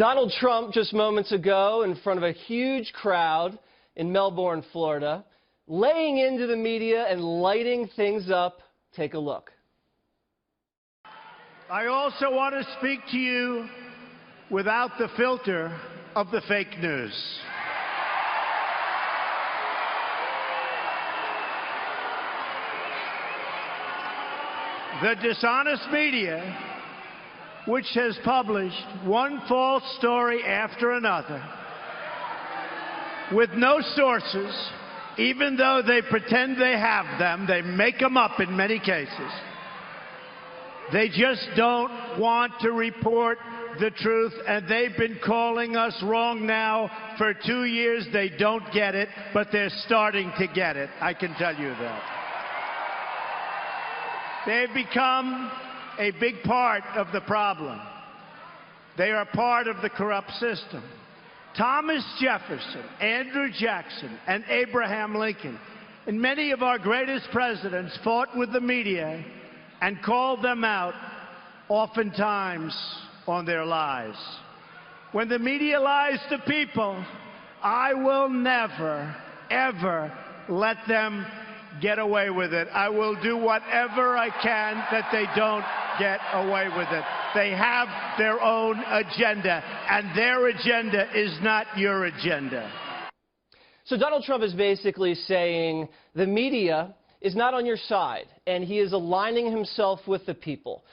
Donald Trump just moments ago in front of a huge crowd in Melbourne, Florida, laying into the media and lighting things up. Take a look. I also want to speak to you without the filter of the fake news. The dishonest media, which has published one false story after another, with no sources, even though they pretend they have them, they make them up in many cases. They just don't want to report the truth, and they've been calling us wrong now for 2 years. They don't get it, but they're starting to get it. I can tell you that. They've become a big part of the problem. They are part of the corrupt system. Thomas Jefferson, Andrew Jackson, and Abraham Lincoln, and many of our greatest presidents fought with the media and called them out, oftentimes on their lies. When the media lies to people, I will never, ever let them get away with it. I will do whatever I can that they don't get away with it. They have their own agenda, and their agenda is not your agenda. So Donald Trump is basically saying the media is not on your side, and he is aligning himself with the people.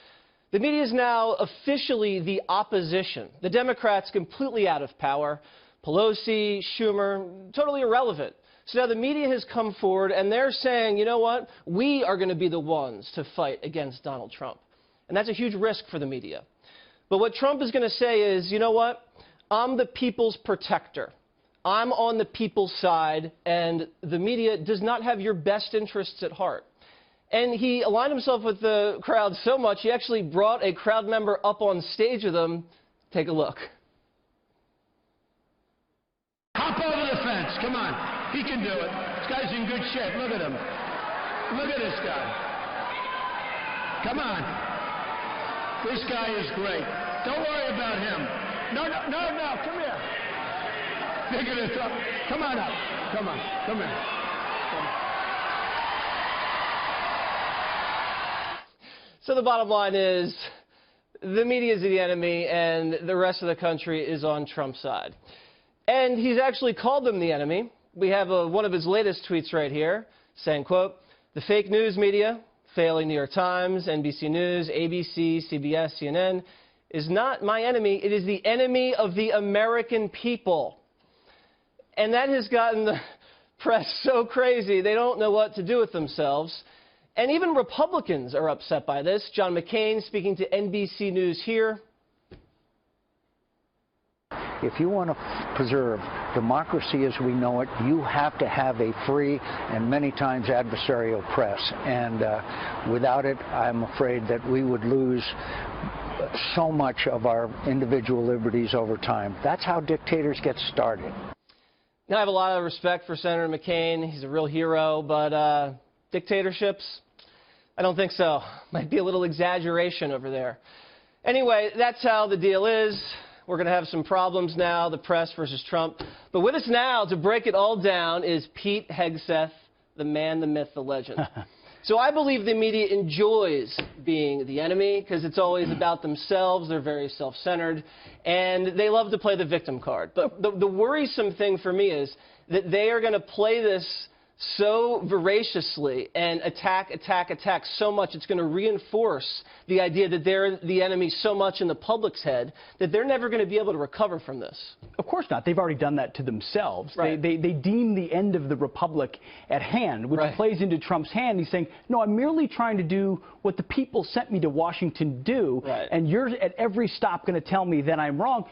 The media is now officially the opposition. The Democrats completely out of power. Pelosi, Schumer, totally irrelevant. So now the media has come forward, and they're saying, you know what, we are going to be the ones to fight against Donald Trump. And that's a huge risk for the media. But what Trump is going to say is, you know what, I'm the people's protector. I'm on the people's side, and the media does not have your best interests at heart. And he aligned himself with the crowd so much, he actually brought a crowd member up on stage with him. Take a look. Hop over the fence. Come on. He can do it. This guy's in good shape. Look at him. Look at this guy. Come on. This guy is great. Don't worry about him. No. Come here. Pick it up. Come on up. Come on. Come here. Come on. So the bottom line is, the media is the enemy, and the rest of the country is on Trump's side. And he's actually called them the enemy. We have one of his latest tweets right here saying, quote, the fake news media, failing New York Times, NBC News, ABC, CBS, CNN, is not my enemy. It is the enemy of the American people. And that has gotten the press so crazy, they don't know what to do with themselves. And even Republicans are upset by this. John McCain speaking to NBC News here. If you want to preserve democracy as we know it, you have to have a free and many times adversarial press. And without it, I'm afraid that we would lose so much of our individual liberties over time. That's how dictators get started. Now, I have a lot of respect for Senator McCain. He's a real hero, but dictatorships, I don't think so. Might be a little exaggeration over there. Anyway, that's how the deal is. We're going to have some problems now, the press versus Trump. But with us now to break it all down is Pete Hegseth, the man, the myth, the legend. So I believe the media enjoys being the enemy because it's always about themselves. They're very self-centered, and they love to play the victim card. But the worrisome thing for me is that they are going to play this so voraciously and attack so much, it's going to reinforce the idea that they're the enemy so much in the public's head that they're never going to be able to recover from this. Of course not. They've already done that to themselves. Right. They deem the end of the republic at hand, which right. plays into Trump's hand. He's saying, no, I'm merely trying to do what the people sent me to Washington to do, right. and you're at every stop going to tell me that I'm wrong.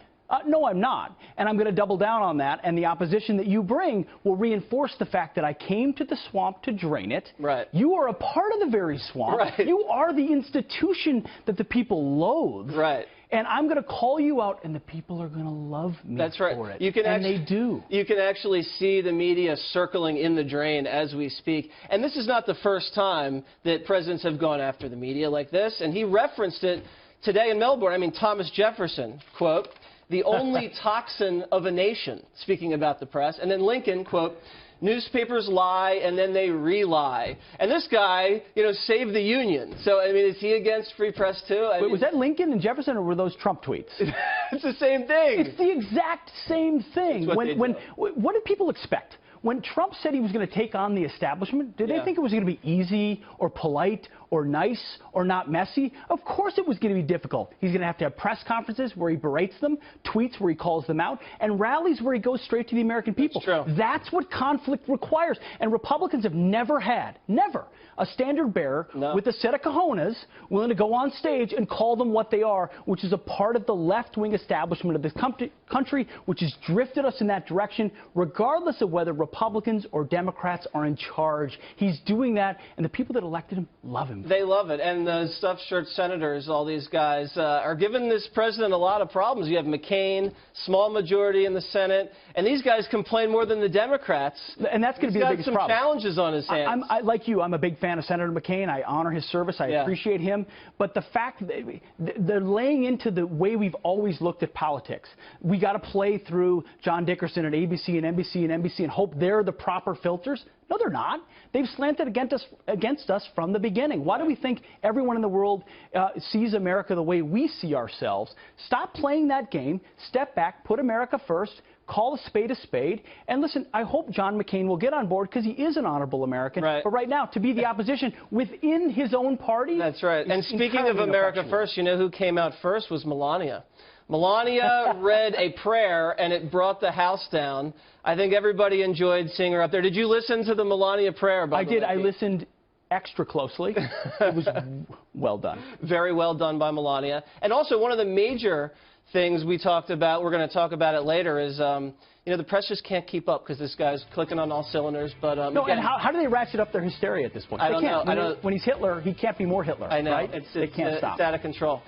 No, I'm not. And I'm going to double down on that. And the opposition that you bring will reinforce the fact that I came to the swamp to drain it. Right. You are a part of the very swamp. Right. You are the institution that the people loathe. Right. And I'm going to call you out, and the people are going to love me That's right. for it. You can and actually, they do. You can actually see the media circling in the drain as we speak. And this is not the first time that presidents have gone after the media like this. And he referenced it today in Melbourne. I mean, Thomas Jefferson, quote, the only toxin of a nation, speaking about the press. And then Lincoln, quote, newspapers lie and then they re-lie. And this guy, saved the Union. So, I mean, is he against free press too? Wait, was that Lincoln and Jefferson, or were those Trump tweets? It's the same thing. It's the exact same thing. What did people expect? When Trump said he was going to take on the establishment, did they think it was going to be easy or polite or nice or not messy? Of course it was going to be difficult. He's going to have press conferences where he berates them, tweets where he calls them out, and rallies where he goes straight to the American people. That's true. That's what conflict requires. And Republicans have never had, a standard bearer with a set of cojones willing to go on stage and call them what they are, which is a part of the left-wing establishment of this country, which has drifted us in that direction, regardless of whether Republicans or Democrats are in charge. He's doing that, and the people that elected him love him. They love it. And the stuffed shirt senators, all these guys, are giving this president a lot of problems. You have McCain, small majority in the Senate, and these guys complain more than the Democrats. And that's going to be the biggest problem. He's got some challenges on his hands. Like you, I'm a big fan of Senator McCain. I honor his service. I appreciate him. But the fact that they're laying into the way we've always looked at politics. We got to play through John Dickerson at ABC and NBC and NBC and hope they're the proper filters. No, they're not. They've slanted against us from the beginning. Why do we think everyone in the world sees America the way we see ourselves? Stop playing that game. Step back. Put America first. Call a spade, and listen, I hope John McCain will get on board because he is an honorable American. Right. But right now, to be the opposition within his own party. That's right. And speaking of America first, you know who came out first was Melania. Melania read a prayer, and it brought the house down. I think everybody enjoyed seeing her up there. Did you listen to the Melania prayer? I did. I listened extra closely. It was well done. Very well done by Melania. And also, one of the major things we talked about, we're going to talk about it later, is the press just can't keep up because this guy's clicking on all cylinders. But no, again, and how do they ratchet up their hysteria at this point? I don't know. When he's Hitler, he can't be more Hitler. I know. Right? They can't stop. It's out of control.